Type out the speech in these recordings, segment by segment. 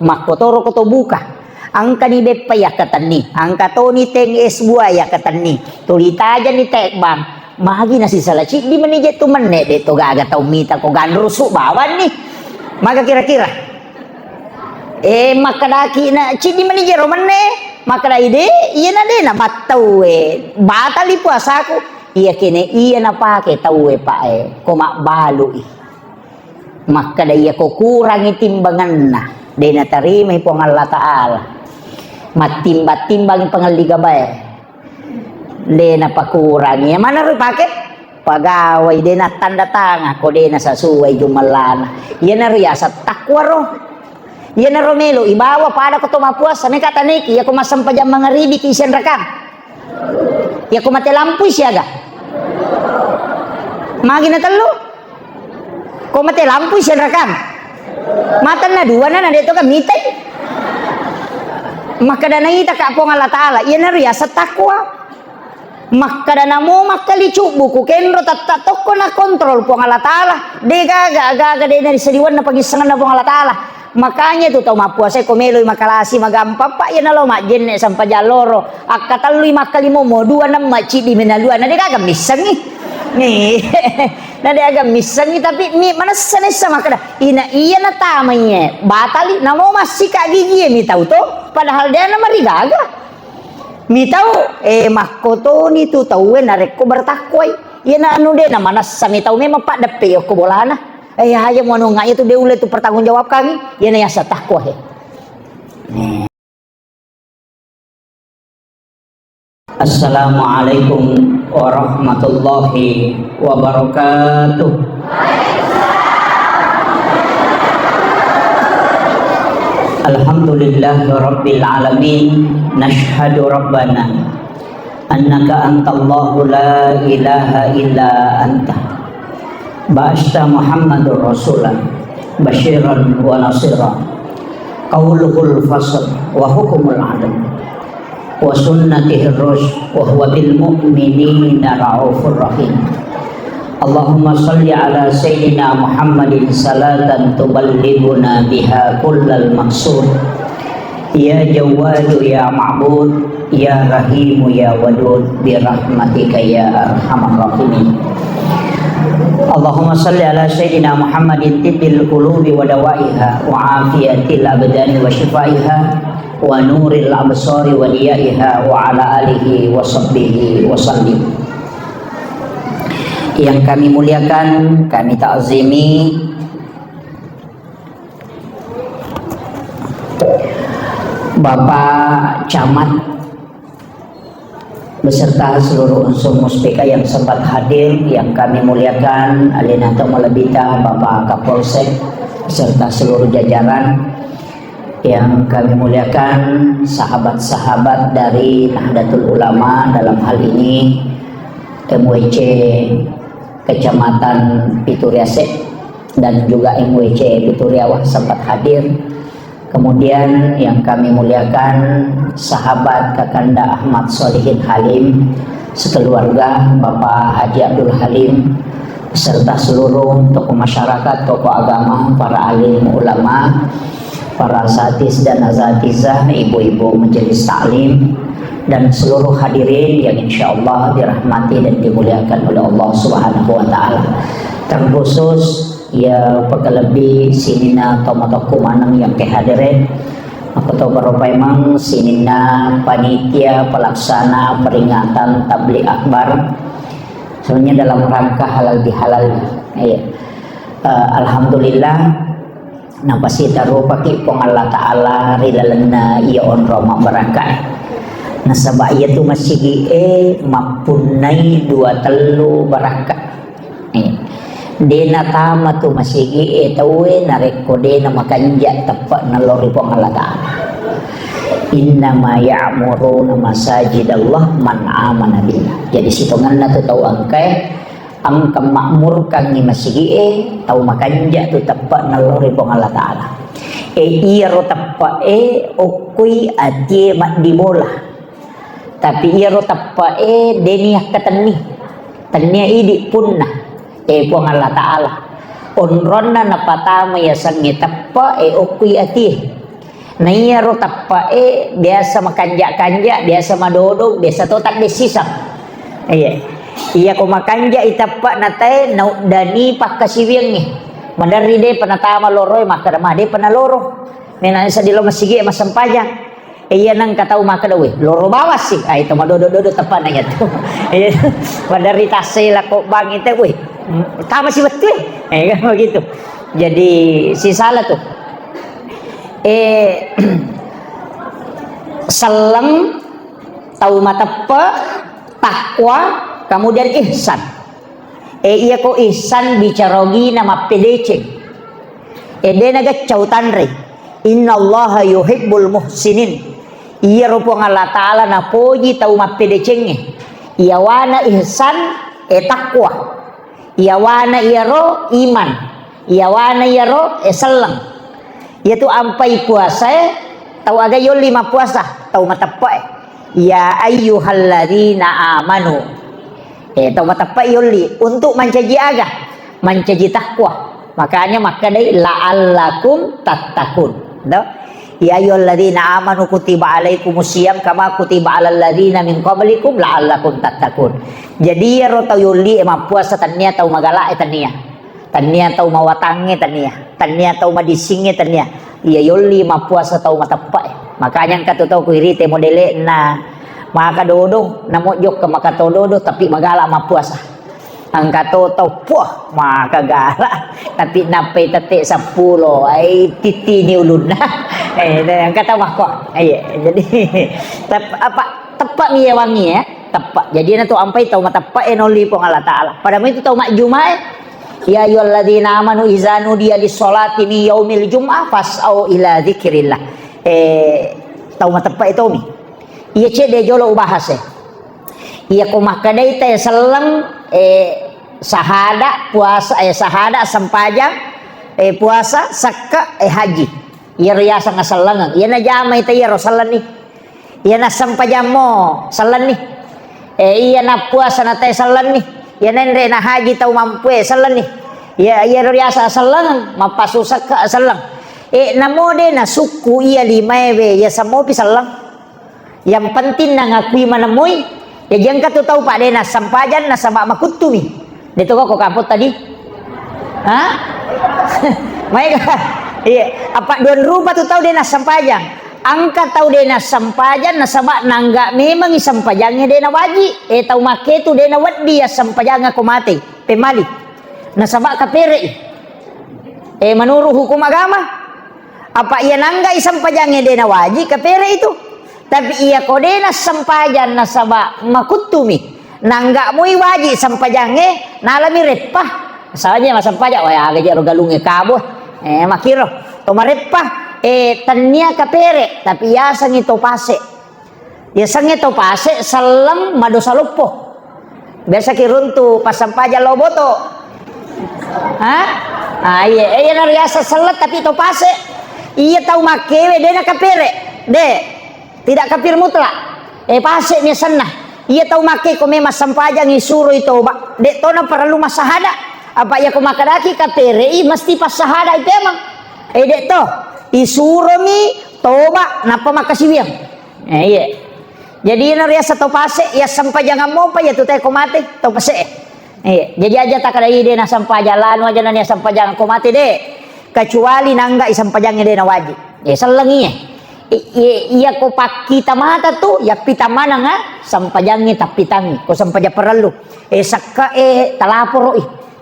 makotoro koto buka angka ni bepa ya katani angka to ni teng es buah ya katani tulita aja ni tek bang magi nasi salaci di menije tu menne de to gaga tau mita ko gandrusu bawan nih maka kira-kira makadaki na cidi menije romane makada ide iya na de na matau batali puasaku iya kene iya na pake tau pak koma balu makada iya ko kurangi timbangan na de na tarima ipong Allah Ta'ala matimba-timbang pangaliga bae de na pakurangi mana ru pake pagawai de na tanda tangan ko de na sasuai jumalana iya na riasa takwa roh iya na romelo ibawa pada ko tumapuas sa kata niki iya ko masampa jam mangaribi kisian rakam iya ko mate lampu siaga magi na telu ko mate lampu sian rakam matan na dua na dito ka mitay makada na ita ka po Allah Ta'ala iya na riasa takwa makada na mo makalicu buku kenro tatok ko na kontrol po Allah Ta'ala de gaga de na disaliwan na pagisangan na po Allah Ta'ala makanya tu tau mapuasay komeloy makalasi magampapa yan na lo majenne sampai jaloro akataloy makalimo mo dua na macidi menalua na de gaga misang nih na de agak misang tapi mi mana sanesa makada ina iya na tamanya batali na mo masih kak gigi mi tahu to padahal dia na marigaga mi tahu makoto ni tu tahu narek ko bertakwai iya na anu de na mana sami tahu memang pak depe ko bolana aja mau nggak itu dia udah itu pertanggung jawab kami ya na yasa takwa Assalamualaikum warahmatullahi wabarakatuh. Alhamdulillah rabbil alamin nashhadu rabbana annaka antallahu la ilaha illa anta ba'asta Muhammadur Rasulan basyiran wa nasira qauluhul fasl wa hukumul adl wa sunnatihir rusyd wa huwa bil mu'minina raufur rahim. Allahumma salli ala sayyidina Muhammadin salatan tuballighuna biha kullal maqsud ya jawadu ya ma'bud ya rahimu ya wadud bi rahmatika ya arhamar rahimin. Allahumma salli ala sayyidina Muhammadin tibbil qulubi wa dawaiha wa afiyatil abdani wa shifaiha wa nuril absari wa diyaiha wa ala alihi wa sahbihi wa sallim. Yang kami muliakan, kami ta'zimi Bapak Camat beserta seluruh unsur muspika yang sempat hadir, yang kami muliakan Alinato Malabita, Bapak Kapolsek beserta seluruh jajaran, yang kami muliakan sahabat-sahabat dari Nahdlatul Ulama, dalam hal ini MWC Kecamatan Pituriase dan juga MWC Pituriawah sempat hadir. Kemudian yang kami muliakan sahabat Kakanda Ahmad Solihin Halim sekeluarga, Bapak Haji Abdul Halim beserta seluruh tokoh masyarakat, tokoh agama, para alim ulama, para asatiz dan asatizah, ibu-ibu majelis taklim, dan seluruh hadirin yang insya Allah dirahmati dan dimuliakan oleh Allah Subhanahu wa Ta'ala. Terkhusus ya pekelebih sinina tomatoko manang yang kehadirin aku tahu beberapa emang sinina panitia pelaksana peringatan tabligh akbar sebenarnya dalam rangka halal bihalal alhamdulillah napasi taruh pakai pong Allah Ta'ala rilalena iya on roma barakat nasabah iya tu masih mapunai dua telu barakat dena tama tu masih tawe nareko dena makanja tepat nalori pong Allah Ta'ala innama ya'muruna masajidallah man amana billah. Jadi sitongan tu tahu angka makmur kang ni masih tahu makanja tu tepat nalori pong Allah Ta'ala iya ro tepat okui atie mak dibola tapi iya ro tepat deniah katani tania idi punna pong Allah Ta'ala onronna napatama ya sangi tappa okui ati Naya ro tappa biasa makanja-kanja, biasa madodog, biasa totak desisang. Iya ko makanja itappa nate dani pakkasiwing ni. Mandari de panatama loroy makadama de panaloro. Nena sa dilo masigi masampajang. Iya nang kataw makadawi loro bawas sih. Ito madodo-dodo tappa na yato. Mandari tasay lako bang ite we. Tama sih betul. Kan begitu. Jadi si salah tuh. Selang tahu matappa takwa kemudian ihsan. Iya ko ihsan bicarogi nama pedece. Dia naga cautan re. Inna Allah yuhibbul muhsinin. Iya rupong Allah Ta'ala na poji tahu mapedecenge. Iya wana ihsan takwa. Iya wana iya ro iman. Iya wana iya ro selang. Yaitu ampai puasa tahu aga yo 5 puasa tahu matappa ya ayyuhalladzina amanu tahu matappa yoli untuk mencaji aga mencaji takwa makanya maka dai la'allakum tattaqun do ya ayyuhalladzina amanu kutiba alaikumusiyam kama kutiba alal ladzina min qablikum la'allakum tattaqun. Jadi ya ro tahu yoli puasa tania tahu magala tania tahu mawatange tania tahu madisinge tania iya yoli puasa tahu matappa makanya katu tahu kuirite modele na maka dodo na mojok ke maka dodo tapi magala puasa ang kato tahu puah maka gala tapi nape tate 10 ai titi ni ulun ang kata mako jadi apa tepat ni wangi tepat jadi na tu ampai tahu matappa noli pong Allah Taala pada itu tahu mak jumae. Ya ayyuhalladzina amanu idza nudiya lis-sholati min yaumil jum'ah fas'au ila dzikrillah. Tahu matappa itu mi. Iya cede jolo bahas Iya ko makadai teh selang sahada puasa sahada sampajang puasa sakka haji. Iya riasa ngasalangan. Iya na jamai teh ya rosalan nih. Iya na sampajang mo salan nih. Iya na puasa na teh salan nih. Ya nendre na haji tahu mampu salan nih. Ya riasa salang mapasusak ka salang. Namo de na suku iya 5 ya samo pi salang. Yang penting na ngakui manamoy. Ya jangan katu tahu Pak de na sampajan na sama makutumi. Dito ko kapot tadi. Hah? Mereka iya apa don rupa tu tahu de na sampajan. Angka tahu de na sampajan na sama nangga memang sampajangnya de na waji tahu make tu de na wadi ya sampajanga ko mate pemali na sama kapere menurut hukum agama apa ia nangga sampajangnya de na waji kapere itu tapi ia ko de na sampajan na sama makutumi nangga mui waji sampajangnya nalami repah salahnya mas sampajang wah gaji rogalunge kabo makiro to marepah tania kapere tapi ya sangi topase salang madosa lupo biasa kiruntu pasampaja loboto iya nariasa salat tapi topase iya tahu makewe dena kapere tidak kapir mutlak pase nya sana iya tahu make ko memang sampaja ngisuro itu de tona perlu masahada apa ya ko makadaki kapere mesti pasahada itu emang de to isurami toba napa makasiwiang iya jadi naria satu pase ya sampai jangan mau pa ya tu teh komate to pase iya jadi aja tak ada ide na sampai jalan aja na sampai jangan komate de kecuali nangga sampai jangan de na wajib ya selenginya iya ko pakita mata tu ya pita mana nga sampai jangan tapi tangi ko sampai ja perlu sakka talaporo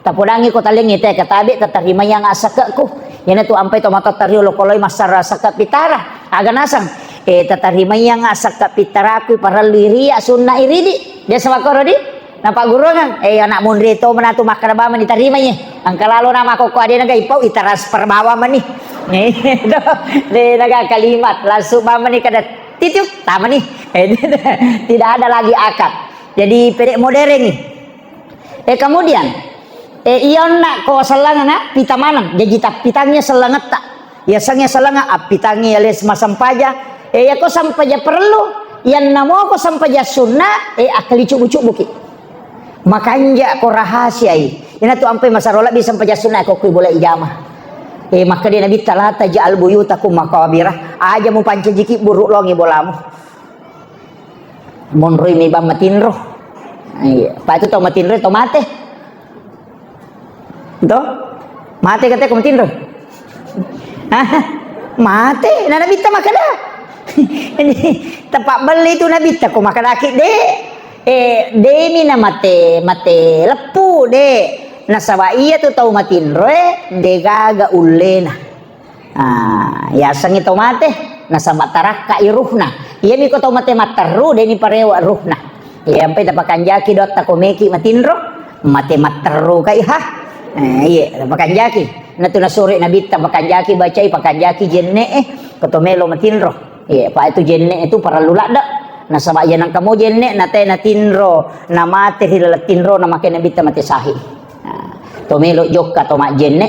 tapudangi ko talingi teh katabi tatarima yang asaka ko yan tu ampai to mata tario lo koloy masara saka pitara aga nasang tatarima yang asaka pitara ku para liria sunna iridi dia sawakoro di napa guru kan anak mundri to menatu makaraba man ditarima nya ang kalalo nama ko ade naga ipau itaras perbawa man ni de naga kalimat langsung mama ni kada titip tama ni tidak ada lagi akad jadi pedek modern ni kemudian iyon nak ko salangana pitamanang jadi tak pitangnya selangat tak ya sangnya salanga pitangnya les masampaja ya ko sampaja perlu yan namo ko sampaja sunnah akali cubucuk buki makanya ko rahasia ina tu ampai masarola bisa sampaja sunnah ko ku boleh ijamah Maka dia Nabi la taj'al buyutakum maqabirah, aja mu panca jiki buruk longi bolamu monroi mi bang matinro. Pa itu tau matinro tau mate to mate kata ko matinro mate na Nabi ta makada tempat beli itu Nabi ta ko makada ki de mi na mate lepu de nasaba iya tu tau matinro de gaga ulena ya sangi tau mate nasaba taraka iruhna iya mi ko tau mate mataru de ni parewa ruhna iya sampai tapakan jaki dot ta ko meki matinro mate mataru kai ha iya tapakan jaki na tu nasuri Nabi tapakan jaki bacai pakan jaki jenne ko to melo matinro iya pa itu jenne itu para lulada nasaba iya nang kamo jenne na te na tinro na mate hilala tinro na make Nabi ta mate sahi tomelo jokka to mak jenne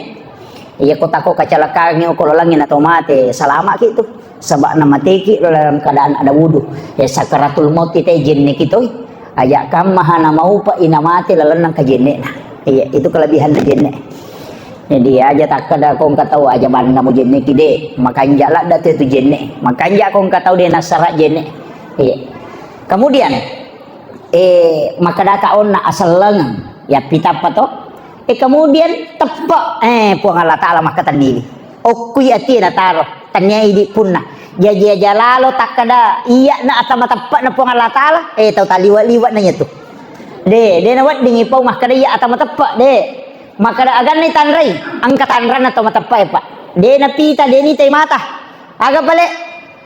iya kota ko kacelakaan ko langin atau mate salama gitu sebab nama teki dalam keadaan ada wudu ya sakaratul maut kita jenne gitu aja kam mahana mau pa ina mate lalenang ka jenne nah iya itu kelebihan jenne jadi aja tak kada kong katau aja ban namu jenne kide makanja lah dat itu jenne makanja kong katau dia nasara jenne iya kemudian makada kaon na asal lengan ya pita pato kemudian tepak puang Allah Ta'ala makatan diri okui ati na taro tanya idi punna jaja jalalo takada iya na atama tepak na puang Allah Ta'ala tau taliwat-liwat nanya tuh de nawat dingi pau makada iya atama tepak de makada agan ni tanrai angkat tanran atau matepak pak de na pita de ni tay mata aga pale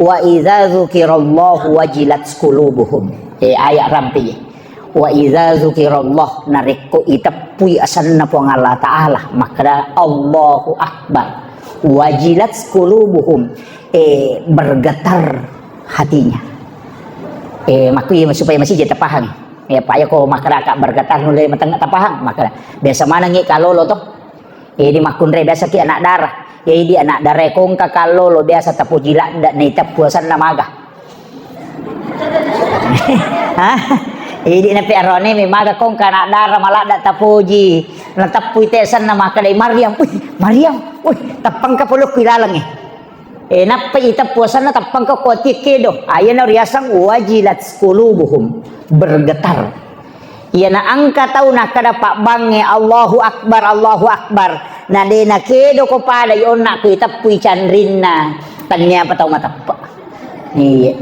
wa idza dzukirallahu wajilat qulubuhum ayat rampi wa idza dzukirallah narikku itapui asanna puang Allah Ta'ala maka Allahu Akbar wajilat qulubuhum bergetar hatinya makanya supaya masih jadi paham ya pak ya ko masyarakat bergetar mulai matang tak paham maka biasa mana ngi kalolo toh di makunre biasa ki anak darah di anak darah kong ka kalolo biasa tapu jilat ndak ni tapuasan namaga Idi na perone mi maga kong kana dara malada tapuji na tapuy tesan na makalay Maryam tapang ka pulok kilalang napay itapuasan na tapang ka koti kedo ayan na riyasang wajilat qulubuhum bergetar iya na angka tau na kada pak bange Allahu Akbar na de na kedo ko pala yon na ko itapuy chandrin na tanya pa tau matapa iya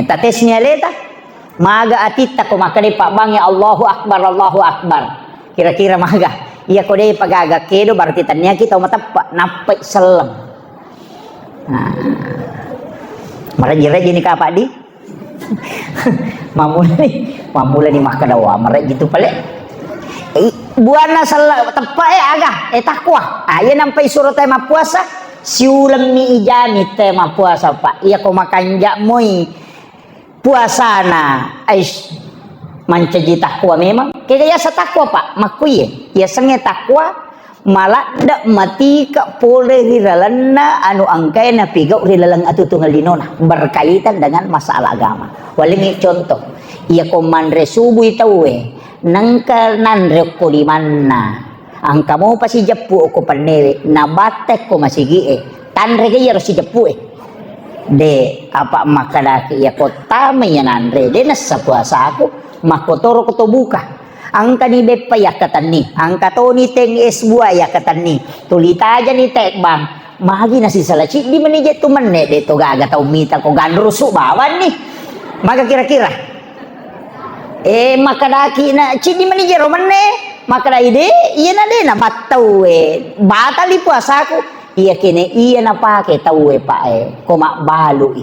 tatesnya leta maga atita ko makade pak bangi Allahu Akbar kira-kira maga iya ko deh pagaga kedo berarti tanya kita matapa napai selam marajira jini ka pak di mamula ni makadawa maraj gitu pale buana salah tepa aga takwa aya nampai surat tema puasa siulam mi ijami tema puasa pak iya ko makanja moi puasana ais mancaji takwa memang kaya sa takwa pak makuye ya senge takwa malah dak mati ka pole rilalana anu angkai na pigau rilalang atu tunggal dinona berkaitan dengan masalah agama walingi contoh iya ko manre subuh tawe nangka nanre ko limanna ang kamo pa si japu ko panewe nabatek ko masigi tanre kaya si japu de apa makalaki ya kota mayanandre de nasa puasa ako makotoro ko to buka ang kanibe pa yakatan ni ang katoni teng es buah yakatan ni tulita aja ni tekbang magi nasi salaci di menije tu menne de to gaga tau mita ko ganrusu bawan nih maka kira-kira makadaki na ci di menije romane makada ide iya na de na batau batali puasa ako iya kene iya na pake tawe pae ko makbalu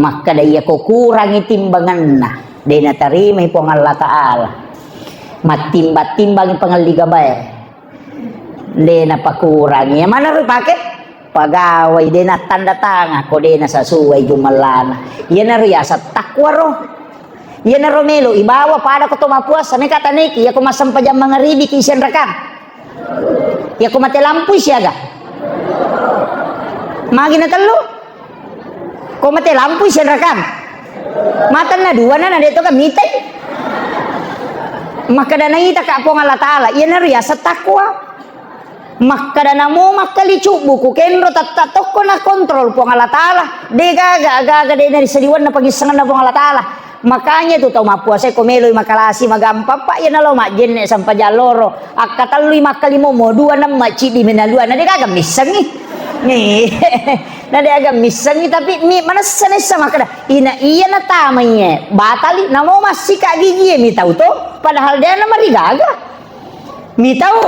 maka da iya ko kurang timbangan na de na tarima po ng Allah Ta'ala matimba-timbang pangalliga bae de na pakurang iya mana rin pake pagaway de na tanda tanga ko de na sasuway jumalana iya na rin sa takwa ro iya na romelo ibawa pada ko tumapuas sa may kataniki iya ko masampajang mga ribi kisian rakam iya ko matelampuy siya ga magi na talo ko matelampuy siya rakam matan na dua na dito ka mitay maka danay ta ka po ng Allah Ta'ala iya na rin sa takwa Makka namo makkali buku kenro tatok ko na kontrol po ng Allah Ta'ala. De gaga de na saliwan na pagisangan na po ng Allah Ta'ala. Makanya tu tau mapuasa komeloy makalasi magampa pa yan alo majin sampai jaloro akataloy makalimo mo dua na maci di menalua na de gaga misang ni na de gaga misang tapi mi mana sanesa makada ina iya na tamanya batali namo masih kak gigi mi tahu to padahal dia na marigaga mi tahu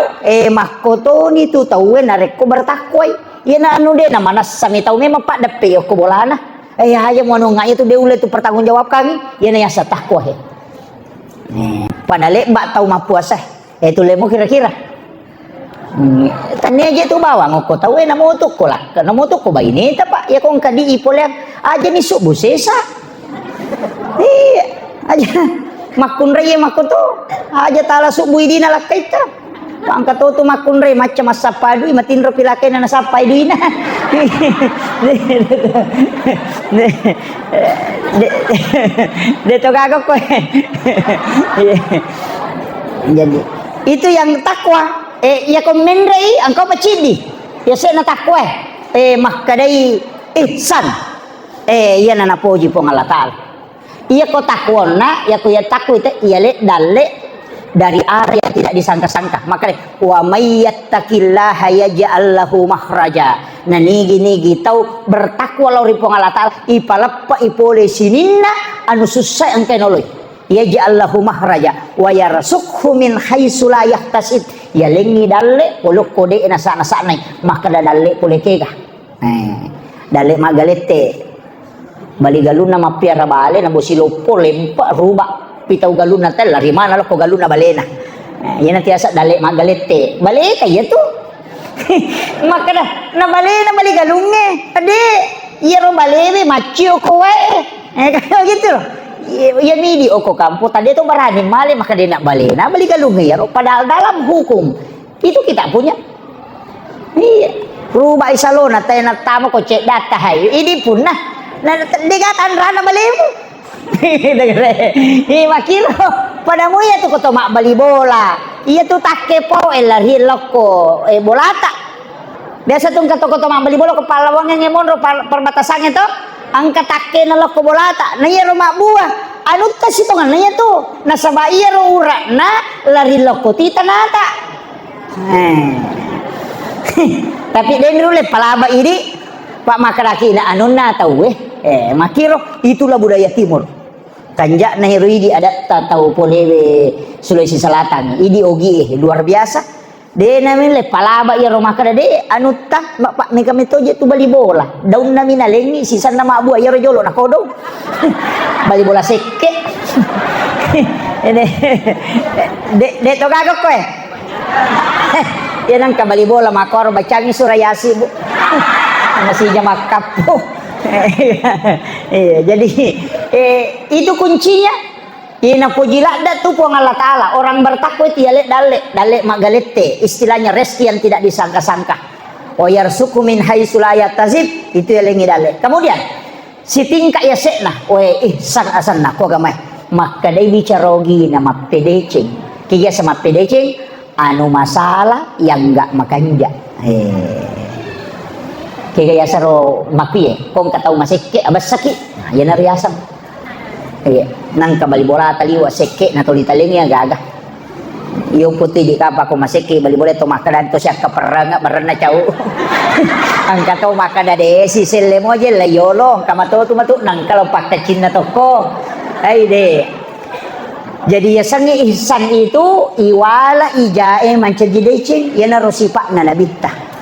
makoto ni tu tahu na reko bertakwai ina anu de na manas sa mi tahu memang pak depe ko bolana aja mau nunggu itu dia ulai itu pertanggung jawab kami ya naya takwa he padahal mbak tahu mah puasa itu lemo kira-kira tanya aja tuh bawang kok tahu namo tuh kolak namo tuh kok ini pak ya kong kadi ipolek aja nih subuh sesa aja makun raya makun tuh aja tala subuh ini nalak kita angkat tu makun re macam asapa dui matin ro pilake na sapai dui na de to gagok ko jadi itu yang takwa ya komen rei angkau pacidi ya sena takwa makkadai ihsan ya na napoji po Allah Ta'ala iya ko takwa na ya ko ya takwa ite iya le dalle dari arah yang tidak disangka-sangka makanya wa may yattaqillaha yaj'al lahu makhraja nah nigi tau bertakwa lauri pong Allah Ta'ala ipalappa ipole sininna anu susah ang kenoloy yaj'al lahu makhraja wa yarzuqhu min haitsu la yahtasib ya lengi dalle polok kode na sana maka dalle pole kega dalle magalete bali galuna mapiara bale na bosilopo lempa ruba pitau galuna tel lari mana lo ko galuna balena yan ang tiyasa dali magalete bale kaya to maka na balena bali galunge ade yero balebe macio ko kaya gitu ya midi oko kampo tadi to barani male maka dia nak balena bali galunge yero padahal dalam hukum itu kita punya iya ruba isalona tayo na tama ko cek data hay ini pun nah digatan rana balemu makiro padamu ya tu koto mak bali bola iya tu take po lari loko bolata biasa tu koto mak bali bola kepala wang yang ngemon perbatasannya tu angkat take na loko bolata na iya rumah buah anu tas itu kan na tu nasaba iya ro urak na lari loko tita nata tapi dia nurule palaba ini pak makaraki na anu na tahu makiro itulah budaya timur kanjak na heroidi ada tahu polewe Sulawesi Selatan idi ogi luar biasa de namin le palaba ya rumah kada de anu tah pak me kami toje tu bali bola daun namin na lengi sisan na mabu ya rojolo na kodo bali bola seke de to gagok ko yan ang kabali bola makor bacangi surayasi bu masih jamak kapo jadi itu kuncinya ina pujila da tu pong Allah Ta'ala orang bertakwa tiale dalle magalete istilahnya rezeki yang tidak disangka-sangka wa yarsuku min haitsu la yahtasib itu yang lengi dalle kemudian si tingkah ya sekna ihsan asanna ko gamay maka dai bicarogi na mapedecing kiya sama pedecing anu masalah yang enggak makanja kaya saro mapie kong katau maseke abas sakit yan na riyasam nang kabali bola taliwa seke na tuli talingi agaga yung puti di kapa ko maseke bali bola to makadan to siya kaperanga barana chau ang katau makada de si sele mo je la yolo kamato tumatu nang kalau pakta cinna to ko ay de jadi ya sangi ihsan itu iwala ijae mancejidecing yana rosipa na nabita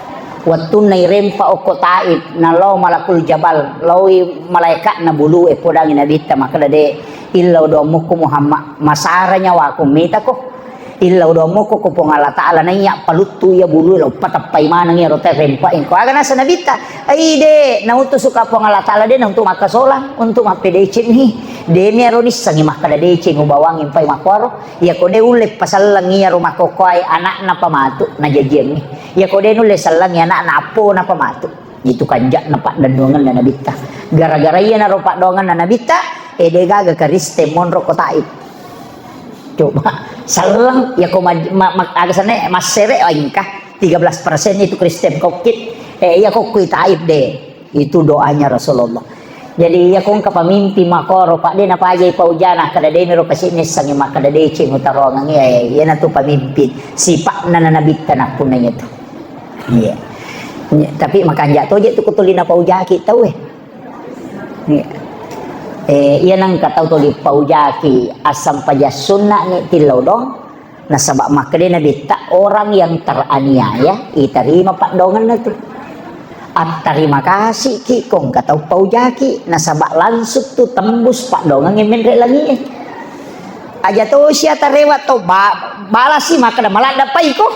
watun na irempa o kotaib na law malakul jabal lawi malaikat na bulu podang inabita makadade illaw do mo ko Muhammad masara nyawa ko mita ko illaw do mo ko pong Allah Ta'ala na iya palutu ya bulu law patapay manang ya rote rempa ko aga na sa nabita ay de nautos ka pong Allah Ta'ala de nang tumakasola untuk mapedecin ni de meronis sangi makadade ngo bawangin pay makwaro ya ko de ulep pasallang iya rumah ko ay anak na pamatu na jajeng ni ya ko de nulis salang ya anak na apo na pamatu itu kanjak na pak dandongan na nabita gara-gara iya na ro pak dongan na nabita de gaga kariste monro ko taib coba salang ya ko aga sana masere aingka 13% itu Kristen kokit. Iya kok taib deh. Itu doanya Rasulullah. Jadi ya kung kapamimpi makoro pak din apa aja paujana kada de mero pasines sang mak kada de cing utarongan ya na to pamimpin sipak na nanabit na po na ito. Iya. Tapi makanya to je tu kutulina paujaki tau Iyan ang kataw to di paujaki asam paja sunna ni tilaw dong nasabak makade na bita orang yang teraniaya iterima pakdongan na to. At terima kasih ki kong kataw paujaki nasabak langsung tu tembus pakdongan yang menre lagi aja to siya tarewat to balas si maka na malada pa iko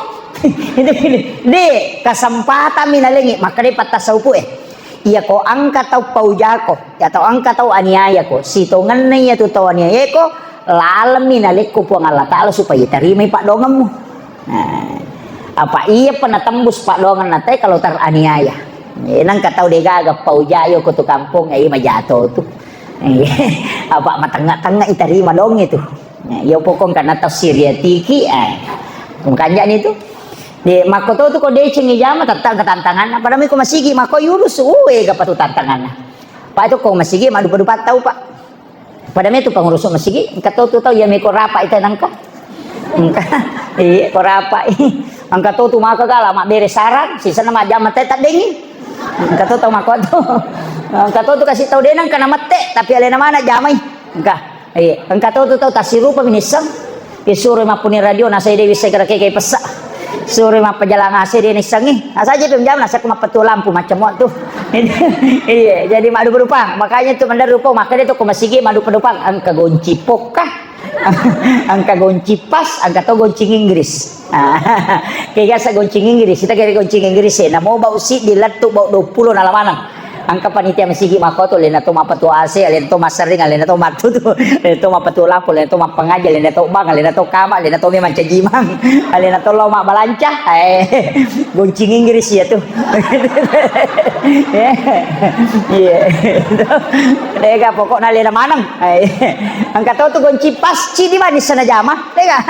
de kasempatan minalengi maka de patasaw po iya ko ang kataw paujako atau ang kataw aniaya ko sitongan na iya to aniaya ko lalam minalik ko po ang Allah Ta'ala supaya terima pakdongan mo apa iya penatembus pakdongan natin kalau teraniaya nang kataw de gaga paujayo ko to kampung ay majato to apa matanga-tanga itarima dong itu yo pokong kana tafsir tiki kung kanya nito de makoto to ko de chingi jama tatang katantangan pada mi ko masigi mako yurus uwe ga patu tantangan pa itu ko masigi madu-dupat tau pak pada mi to pangurus masigi kato to taw ya mi ko rapa ita nangka ko rapa ang kato to makagala maberesaran sisa na majama teta dengi kato tahu mako to kato to kasih tahu denang kana mate tapi ale nama na jamay ang kato to tahu tasiru paminisang isuro mapuni radio nasa ide bisa kay pesa suro mapajalang ase di nisangi asa aja pemjam nasa kumapatu lampu macam waktu iya jadi madu berupang makanya tu mandar rupa makanya tu kumasigi madu pedupang ang kagonci pokah ang kagonci pas ang kato goncing Inggris kaya sa goncing Inggris kita kaya goncing Inggris na mo bau si dilatu bau 20 na lamanang ang kapanitia masigi makoto lena to mapatu ase lena to masaring lena to matu lena to mapatu lampu lena to mapangaja lena to bang lena to kama lena to memang cajimang lena to loma balanca goncing Inggris ya tuh iya dega pokoknya lena manang ang kato to gonci pas ci di mana sana jama dega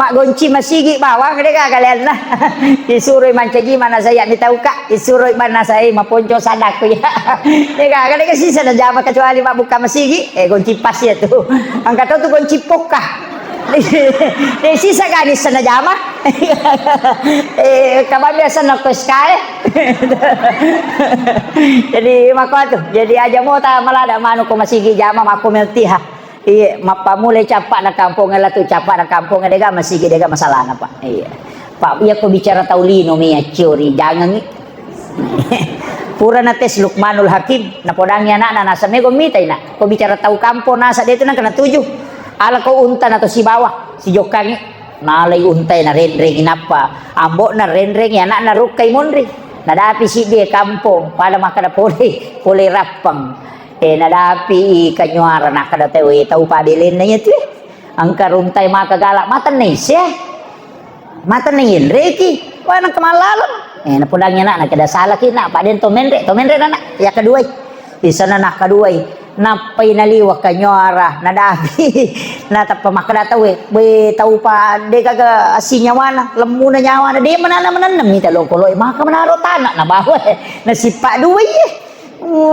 mak gonci masigi bawang dega kalian lah disuruh mancajimang na saya ni tahu kak disuruh mana saya maponco sadaku ya Deka, kada kasi sa najama kecuali mak buka masigi, gonci pas ya tuh. Ang kata tuh gonci pokah. Sisa ganis sa najama. Kapan biasa nakos kaya. Jadi mako tuh, jadi aja mo ta malada manu ko masigi jama mako meltiha. Iya, mapamulay capak na kampung ngala tuh capak na kampung dega masigi dega masalah na pak. Iya. Pak, iya ko bicara taulino miya teori jangan ni. Pura na tes Luqmanul Hakim na podangnya na nasa mego mitay na ko bicara tahu kampo nasa dito nang kana tujuh ala ko unta na to si bawah si jokangi nalay untay na renreng inapa ambo na renreng ya na rukay monri nadapi si dia kampo pada makada pole rapang nadapi kanyuara na kada tewe tahu padilin na yatu ang karuntay makagalak matan ni siya matan ni reki wanang kemalalan napudangnya nak kada salah kina pak den to menre na ya kedua di sana nak kedua na painaliwa kanyara na dabi na tapamakada tawe be tau pa de kaga asinya wana lemu na nyawa na de manana mita lokoloy maka manaro tanak na bawa na sipak dua ye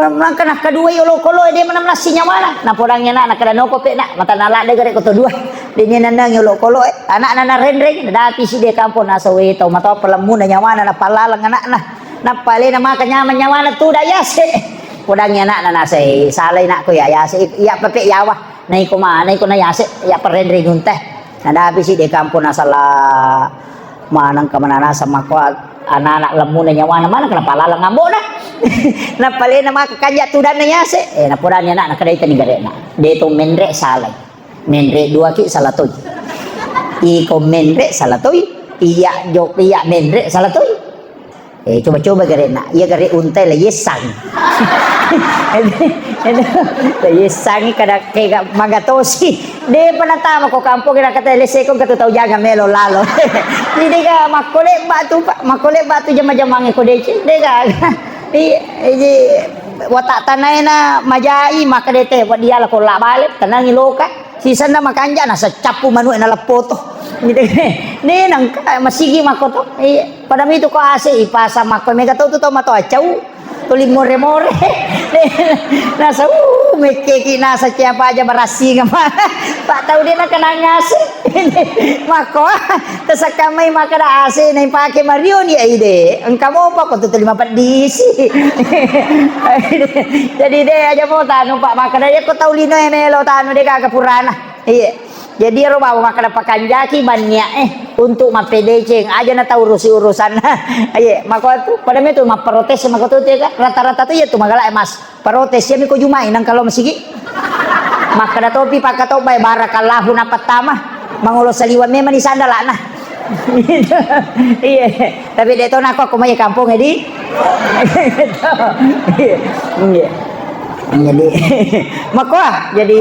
Mangka nak kedua yo lokoloy de manam asinya wana na podangnya nak kada noko pe nak mata nala de gare ko to dua de nyenang yo lokoloy anak na renreng na dapi si de kampon na sawe tau mata pelemu na nyawa na palalang anak na pale na maka nyaman nyawa na tu daya se podangnya nak na se salay nak ko ya se ya pepe yawa nai ko na ya se ya perendring unteh na dapi si de kampon na sala manang kamanana sama ko anak-anak lemu na nyawa na mana kenapa lalang ngambo na na pale na makakanya tudan na yase na podangnya nak kada ita ni gare na de to menre salay menre dua ki salatoy iko menre salatoy iya jok iya menre salatoy coba-coba gare na iya gare untai la yesang la yesang kada kaya magatosi de panatama ko kampo kira kata lese ko katutaw jaga melo lalo hindi ka makole batu jama-jamang ko de ka watak tanay na majai maka dete dia la ko la balik tanang iloka Sisa na makanja na sa chapu manu na lapoto. Ni nang masigi makoto. Padami itu ko ase ipasa makko mega to mato achau. Tuli more-more. Nasa may keki nasa siapa aja berasi nga Pak tahu dia na kanang ase. Mako sa kamay makada ase na ipake Mario ni ide. Ang kamo pa ko to 5 disi. Jadi deh aja mo tano Pak makada ya ko taulino emelo tano de kagapurana. Iya. Jadi ro bawa makada pakanjaki banyak untuk mapedeceng aja na tahu urusan. Aye, mako tu pada me tu maprotes mako tu rata-rata tu ya tu magala mas. Protes ya mi ko jumain nang kalau masigi. Makada topi pakato bay barakallahu na patama. Mangulo saliwan me mani sandala na. Iya, tapi deto na ako kumay kampung edi. Iya. Jadi jadi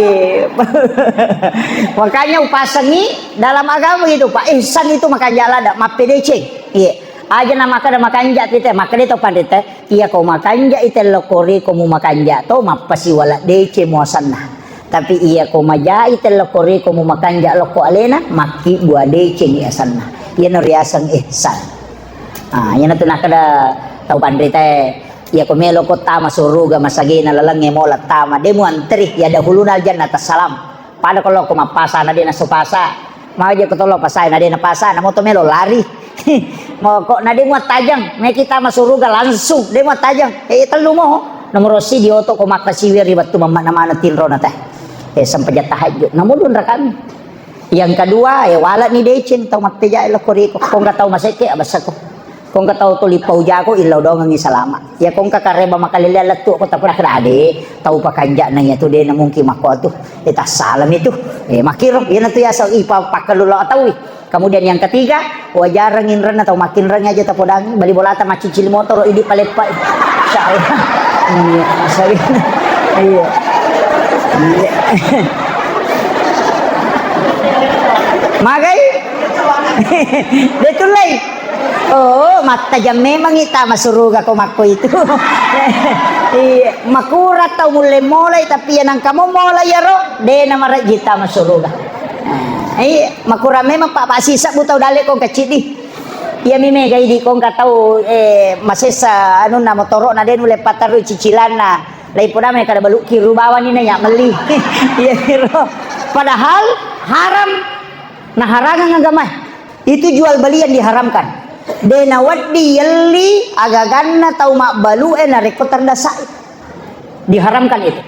makanya upasangi dalam agama gitu Pak ihsan itu makanya ada mapedece iya aja nama kada makanja tite makade to pandete iya ko makanja ite lokori ko mu makanja to mapasi wala dece mosanna tapi iya ko maja ite lokori ko mu makanja loko alena maki bua dece ni asanna iya no riasang ihsan yan na kada tau pandete ya kumelo ko tama suruga masagi na lalange mo tama demo antri ya dahulu na dyan natasalam pada kalau ko mapasa na din na supasa maja ko tolo pasay na din na pasa na mo tumelo lari mo ko na din mo tajang may kita masuruga langsung demo tajang talo mo nomor si di oto ko makasiwir ribat tumama na tinro na teh sampai tahajud namun ra kami yang kedua wala ni decin tau magtiya ilo koriko kung ka tau maseke abasa ko kung kataw to lipaw jako ilaw daw ng salama ya kung kakareba makalilalat to ko tapos ade tau pakanja na ya to de na mungkin mako to eta salam itu makirop yan to ya sa ipapakalulo atawi kemudian yang ketiga wajarang inran atau makin rang aja tapodang bali bolata macicil motor idi palepa insyaallah sabi iya magay detulay. Oh, mata jam memang ita masuruga ko mako itu. Makurat tau mulai tapi yan ang kamo mulai yaro de na marajita masuruga. Makura memang Pak sisa butaw dali kong kacidi. Iya mime gay di kong katau masesa anu na motoro na den ule pataru cicilan na. Lai po namin kada baluk kiru bawa ni na ya meli. Iya kiro. Padahal haram nah harangan agama. Itu jual beli yang diharamkan. Dena waddi yalli agaganna tau makbalu na rekotar dasai diharamkan itu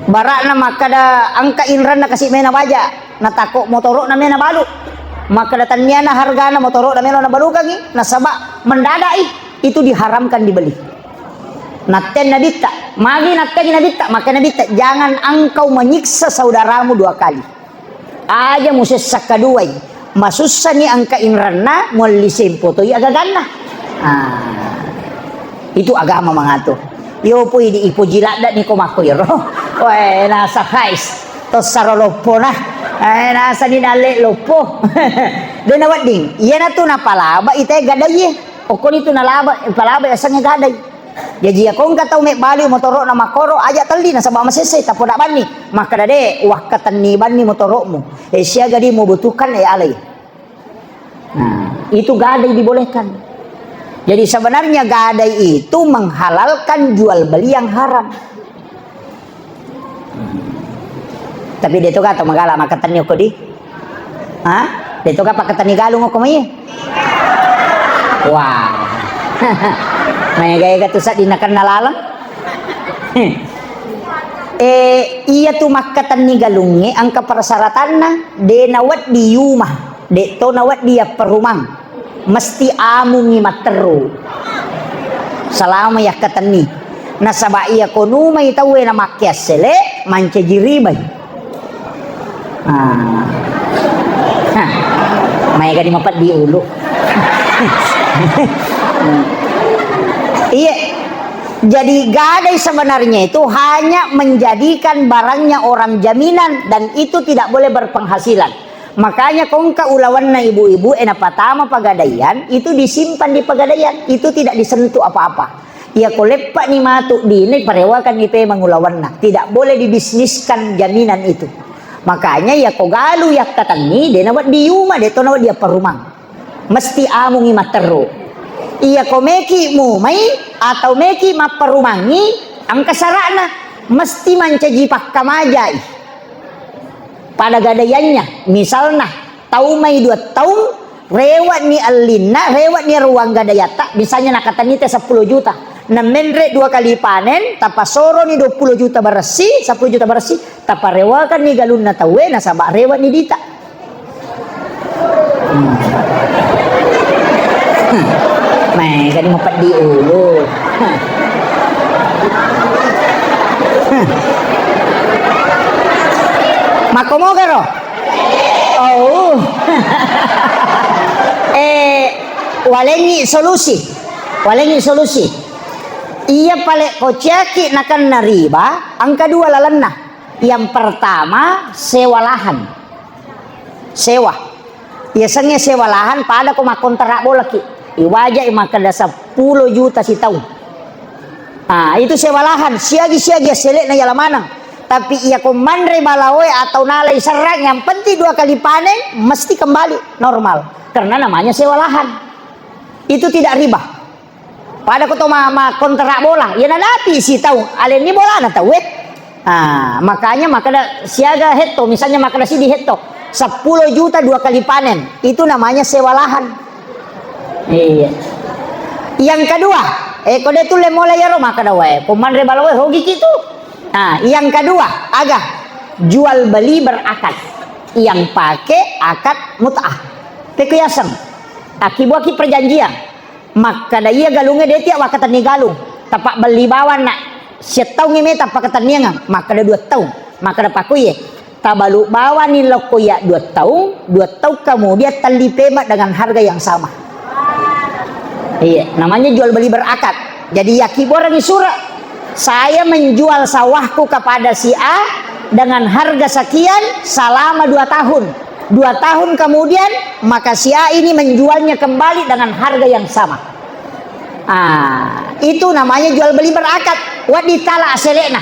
barakna makada angka inran na kasih mena baja natako motoro na mena balu makada tanyana hargana motoro na mena na balu kagi nasaba mendadai itu diharamkan dibeli naten nabita magi naten nabita maka nabita jangan engkau menyiksa saudaramu 2 kali aja muses sakaduai masusa ni angka inranna mulisim foto ya agagana itu agama mangato yo po di ipojilada ni ko makoyro we nasa kais to sarolopo na nasa ni dale lopo de na wading iya na to na palaba ite gaday o ko nito na laba palaba asanya gaday jadi kung kataw may bali motoro na makoro aja tali na sa masese tapo na bani maka dade wah kataniban ni motoro mo siya gadi mo butukan alay. Nah, itu gadai dibolehkan. Jadi sebenarnya gadai itu menghalalkan jual beli yang haram. Tapi dia tu kata magala makatan niyo ko di. Dia tu kata pakatan ni galong ko may. Wah. May gaya ka tu sa dinakan nalalang. Iya tu makatan ni galungi ang kaparsaratan na de nawat di yumah. De to nawat dia perumang mesti amungi materu salama ya katani nasaba iya kono may tawe na makyas sele manche jiribay may gani mapat di ulo iya jadi gadai sebenarnya itu hanya menjadikan barangnya orang jaminan dan itu tidak boleh berpenghasilan. Makanya kung kaulawan na ibu-ibu na patama pagadaian itu disimpan di pagadaian itu tidak disentuh apa-apa ya kolepa ni matu di ini parewakan ipe mangulawan na tidak boleh dibisniskan jaminan itu Makanya ya ko galu yak katangi de nawat di yuma de to nawat dia perumang. Mesti amungi materu. Iya ko meki mu mai atau meki maperumangi ang kasarana mesti mancaji pakkamajai. Pada gadayannya misalnya tau mai 2 tahun rewat ni alina rewat ni ruang gadayata misalnya nakatani teh 10 juta. Nah menre 2 kali panen tapasoro ni 20 juta bersih 10 juta bersih taparewakan ni galun na tawe na sabak rewat ni dita Mai kan mapat di ulu makomo karo oh walengi solusi iya pale kociaki nakan nariba ang kedua lalenna yang pertama sewa lahan sewa biasanya sewa lahan pada ko makontrak bolaki iwaja makada 10 juta si tahun itu sewa lahan siagi selek na yalamanang tapi iya ko manre balawe atau nalai serang yang penting 2 kali panen mesti kembali normal karena namanya sewa lahan itu tidak riba pada ko to kontrak bola ya nadati si tahu alen ni bola na tahu makanya makada siaga hetto misalnya makada si di hetto 10 juta 2 kali panen itu namanya sewa lahan iya yang kedua kode tu le mulai ya makada wae pemandre balawe hogi gitu yang kedua agak jual beli berakad yang pakai akad mut'ah pekuyasan akibuaki perjanjian maka iya galungnya dia tiap wakatan ni galung tapak beli bawan nak setau ngime tapak katan niang maka 2 tahun maka pakuye tabalu bawa ni loko ya 2 tahun kemudian tali pemat dengan harga yang sama iya namanya jual beli berakad jadi yakin orang surat saya menjual sawahku kepada si A dengan harga sekian selama 2 tahun 2 tahun kemudian maka si A ini menjualnya kembali dengan harga yang sama itu namanya jual beli berakad waditala aselena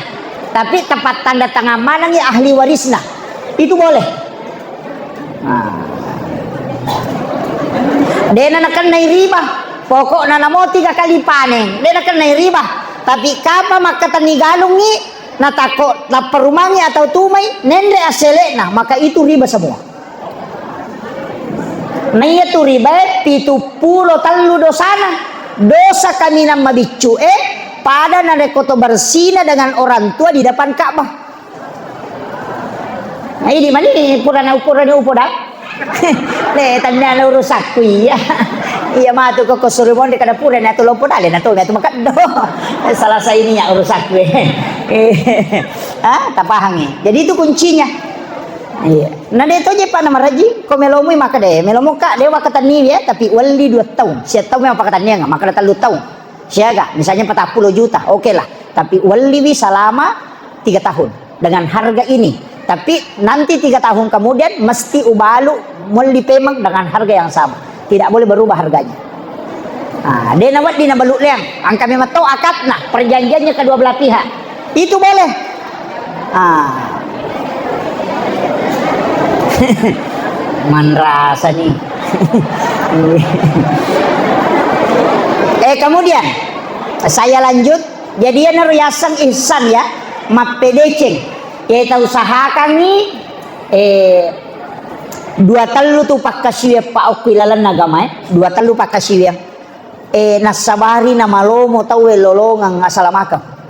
tapi tempat tanda tangan mana ya ahli warisna itu boleh dena nakan nai riba pokok nana mau 3 kali panen dena nakan nai riba tapi kapa maka tani galung ni natako na perumangi atau tumai nendre aselena maka itu riba semua naya tu riba 70 talu dosana dosa kami nama bicu pada narekoto bersina dengan orang tua di depan Ka'bah. Nah ini mana ni purana upoda le tanda na urusak ku iya iya mah tu ko surumon de kada purana tu lopo dale na tu makat do salah saya ini yang urusak ku tapahangi jadi itu kuncinya iya nah de to je pa nama raji ko melomu maka de melomu ka dewa katani ya tapi wali 2 tahun sia tahu memang pakatan niang maka 3 tahun siaga misalnya 40 juta oke lah tapi wali selama 3 tahun dengan harga ini tapi nanti 3 tahun kemudian mesti ubalu wali pemang dengan harga yang sama tidak boleh berubah harganya dia nawat di nabaluk liang angka memang tahu akad nah perjanjiannya kedua belah pihak itu boleh man rasa nih kemudian saya lanjut jadi neriasan ihsan ya mapedeceng yaitu usahakan nih 2 talu tu pakasiwe pa okwilalan nagama 2 talu pakasiwe nasabari na malomo tawe lolongang asalamaka